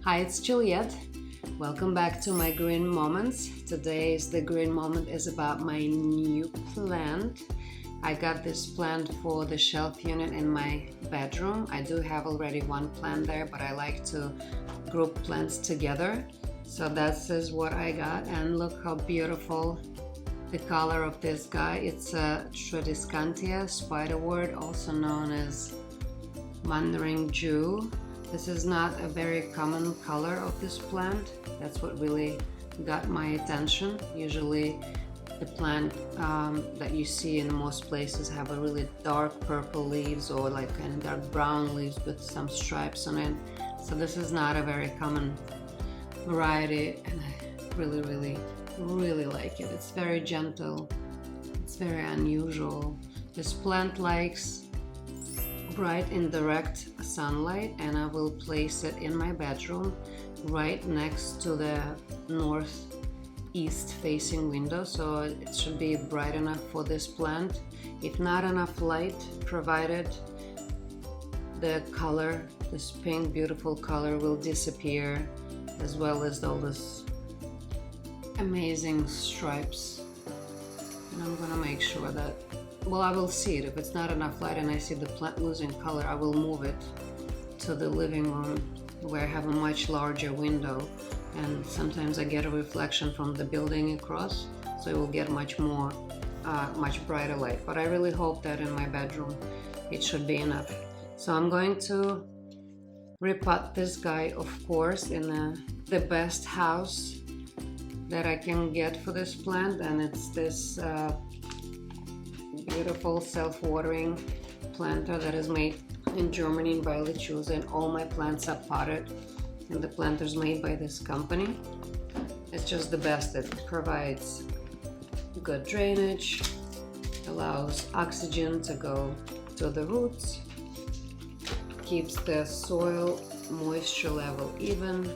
Hi, it's Juliette. Welcome back to my green moments. Today's the green moment is about my new plant. I got this plant for the shelf unit in my bedroom. I do have already one plant there, but I like to group plants together. So this is what I got, and look how beautiful the color of this guy. It's a Tradescantia spiderwort, also known as Mandarin Jew. This is not a very common color of this plant. That's what really got my attention. Usually the plant that you see in most places have a really dark purple leaves or like kind of dark brown leaves with some stripes on it. So this is not a very common variety, and I really like it. It's very gentle. It's very unusual. This plant likes bright and direct sunlight, and I will place it in my bedroom right next to the northeast facing window, so it should be bright enough for this plant. If not enough light provided, the color, this pink beautiful color, will disappear, as well as all this amazing stripes. And I'm gonna make sure that, well, I will see it. If it's not enough light and I see the plant losing color, I will move it to the living room where I have a much larger window, and sometimes I get a reflection from the building across, so it will get much brighter light. But I really hope that in my bedroom it should be enough. So I'm going to repot this guy, of course, in the best house that I can get for this plant, and it's this beautiful self-watering planter that is made in Germany by Lechuza, and all my plants are potted and the planters made by this company. It's just the best. It provides good drainage, allows oxygen to go to the roots, keeps the soil moisture level even.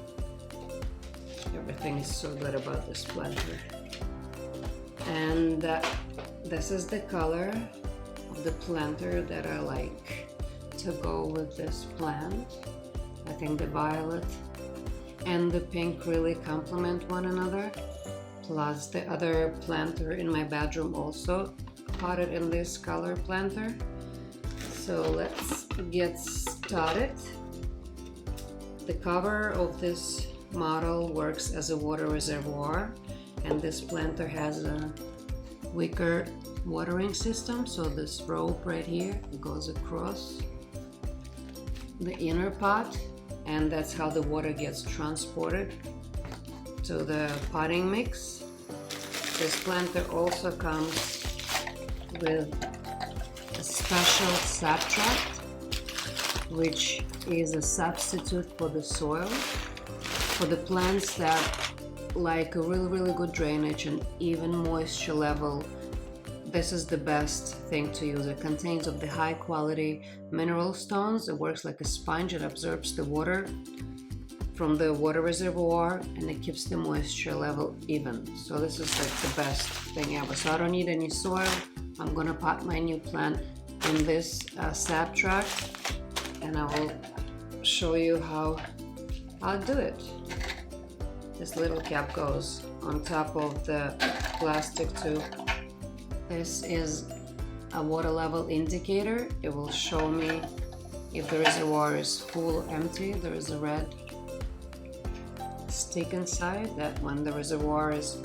Everything is so good about this planter. And this is the color of the planter that I like to go with this plant. I think the violet and the pink really complement one another. Plus the other planter in my bedroom also potted in this color planter. So let's get started. The cover of this model works as a water reservoir, and this planter has a wicker watering system. So this rope right here goes across the inner pot, and that's how the water gets transported to the potting mix. This planter also comes with a special sap tract, which is a substitute for the soil. For the plants that like a really good drainage and even moisture level, this is the best thing to use. It contains of the high quality mineral stones. It works like a sponge. It absorbs the water from the water reservoir, and it keeps the moisture level even. So this is like the best thing ever. So I don't need any soil. I'm gonna pot my new plant in this sap tract, and I will show you how I'll do it. This little cap goes on top of the plastic tube. This is a water level indicator. It will show me if the reservoir is full or empty. There is a red stick inside that when the reservoir is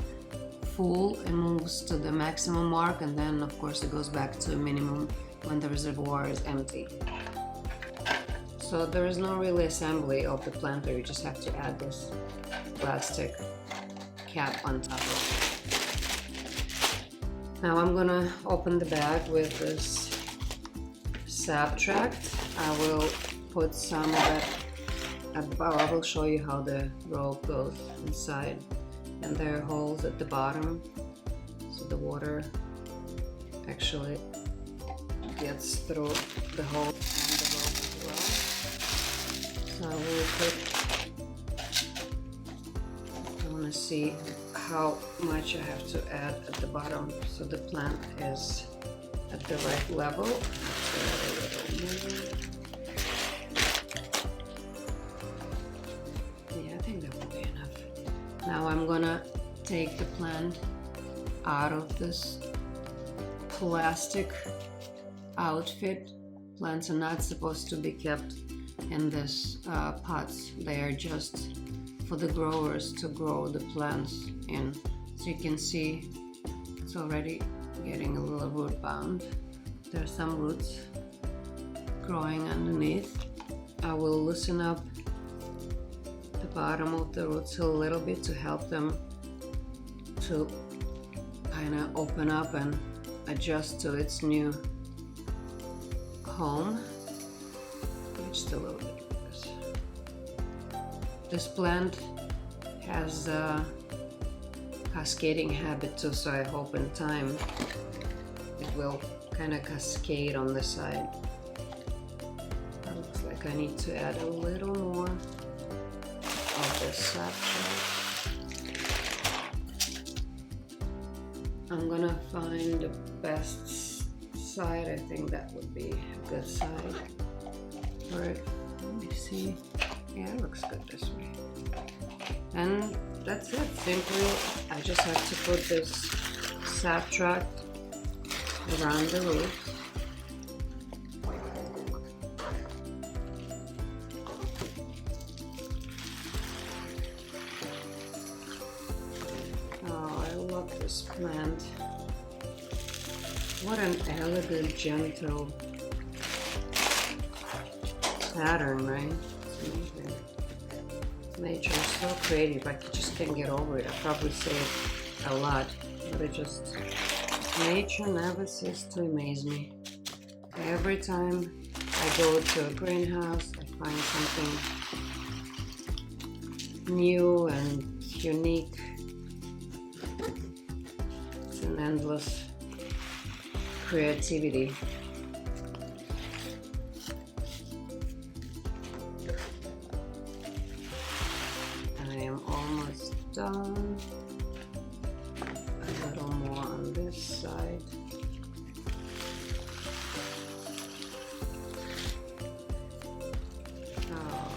full, it moves to the maximum mark, and then of course it goes back to a minimum when the reservoir is empty. So there is no really assembly of the planter. You just have to add this plastic cap on top of it. Now I'm gonna open the bag with this sap tract. I will put some of it I will show you how the rope goes inside, and there are holes at the bottom, so the water actually gets through the hole and the rope as well. So I want to see how much I have to add at the bottom so the plant is at the right level. Now I'm gonna take the plant out of this plastic outfit. Plants are not supposed to be kept in this pots. They are just for the growers to grow the plants in. So you can see it's already getting a little root bound. There's some roots growing underneath. I will loosen up the bottom of the roots a little bit to help them to kind of open up and adjust to its new home. Just a little bit. This plant has a cascading habit too, so I hope in time it will kind of cascade on the side. It looks like I need to add a little more of the substrate. I'm gonna find the best side. I think that would be a good side for it. Let me see. Yeah, it looks good this way. And that's it. Simply, I just have to put this subtract around the root. Oh, I love this plant. What an elegant, gentle pattern, right? Nature is so creative, I just can't get over it. I probably say it a lot, but it just, nature never ceases to amaze me. Every time I go to a greenhouse, I find something new and unique. It's an endless creativity. Done. A little more on this side. Oh.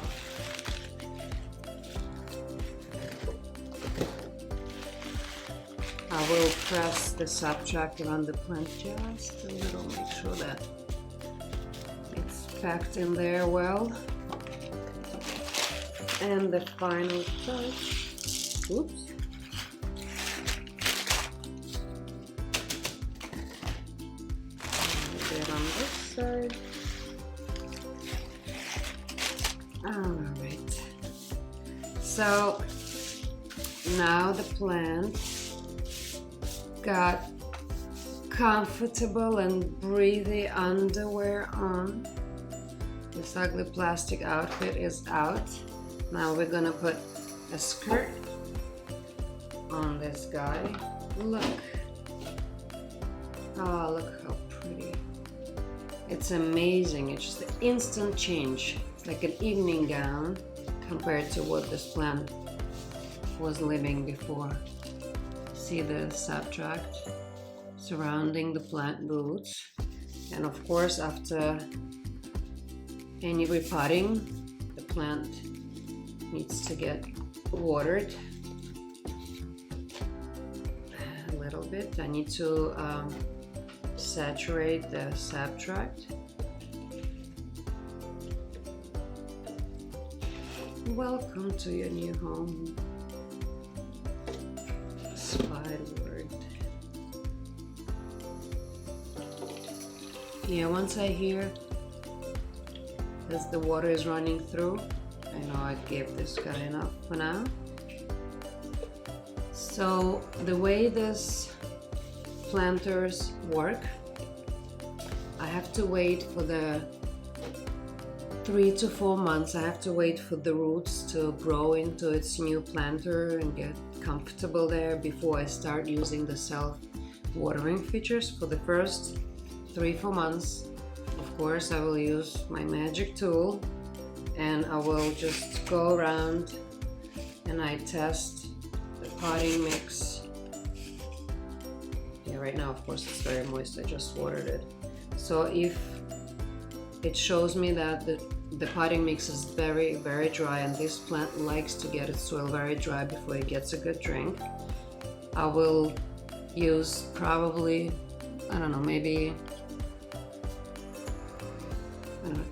I will press the subtract around the plant just a little, make sure that it's packed in there well. And the final touch. Oops. A bit on this side. Alright. So now the plant got comfortable and breathy underwear on. This ugly plastic outfit is out. Now we're gonna put a skirt on this guy. Look. Oh, look how pretty. It's amazing. It's just an instant change. It's like an evening gown compared to what this plant was living before. See the subtract surrounding the plant roots. And of course, after any repotting, the plant needs to get watered a little bit. I need to saturate the subtract. Welcome to your new home, Spiderwort. Yeah, once I hear that the water is running through, I know I gave this guy enough for now. So the way this planters work, I have to wait for the 3 to 4 months. I have to wait for the roots to grow into its new planter and get comfortable there before I start using the self-watering features. For the first 3-4 months, of course, I will use my magic tool and I will just go around and I test the potting mix. Yeah, right now, of course, it's very moist. I just watered it. So if it shows me that the the potting mix is very, very dry, and this plant likes to get its soil very dry before it gets a good drink. I will use probably, I don't know, maybe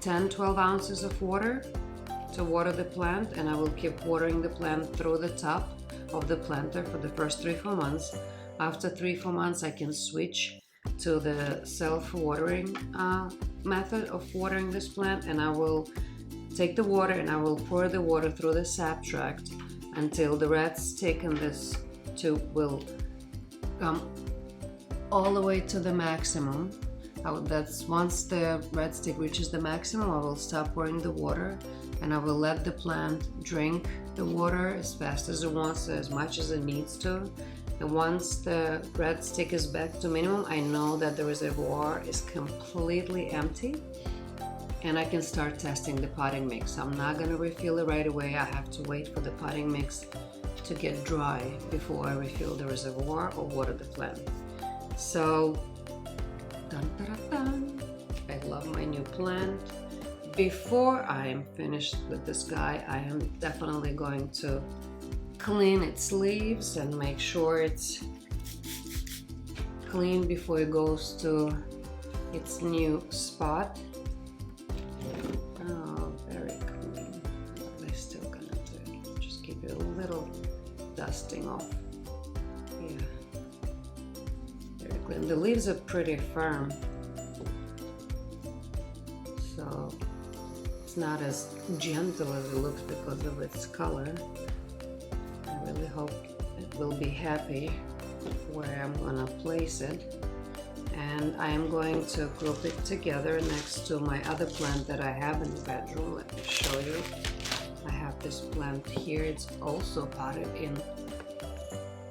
10-12 ounces of water to water the plant, and I will keep watering the plant through the top of the planter for the first 3-4 months. After 3-4 months, I can switch to the self-watering method of watering this plant, and I will take the water and I will pour the water through the sap tract until the red stick in this tube will come all the way to the maximum. That's once the red stick reaches the maximum, I will stop pouring the water and I will let the plant drink the water as fast as it wants, as much as it needs to. And once the red stick is back to minimum, I know that the reservoir is completely empty and I can start testing the potting mix. I'm not gonna refill it right away. I have to wait for the potting mix to get dry before I refill the reservoir or water the plant. So, dun, dun, dun, dun. I love my new plant. Before I am finished with this guy, I am definitely going to clean its leaves and make sure it's clean before it goes to its new spot. Oh, very clean. What am I still gonna do? Just give it a little dusting off. Yeah, very clean. The leaves are pretty firm, so it's not as gentle as it looks because of its color. I really hope it will be happy where I'm gonna place it. And I am going to group it together next to my other plant that I have in the bedroom. Let me show you. I have this plant here. It's also potted in.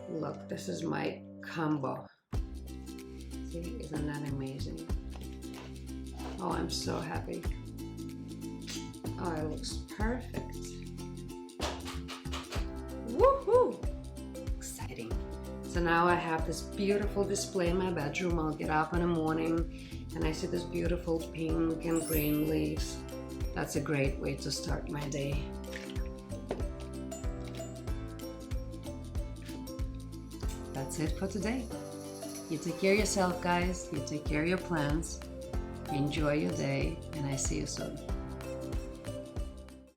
Look, this is my combo. See, isn't that amazing? Oh, I'm so happy. Oh, it looks perfect. Woohoo! Exciting. So now I have this beautiful display in my bedroom. I'll get up in the morning and I see this beautiful pink and green leaves. That's a great way to start my day. That's it for today. You take care of yourself, guys. You take care of your plants. Enjoy your day, and I see you soon.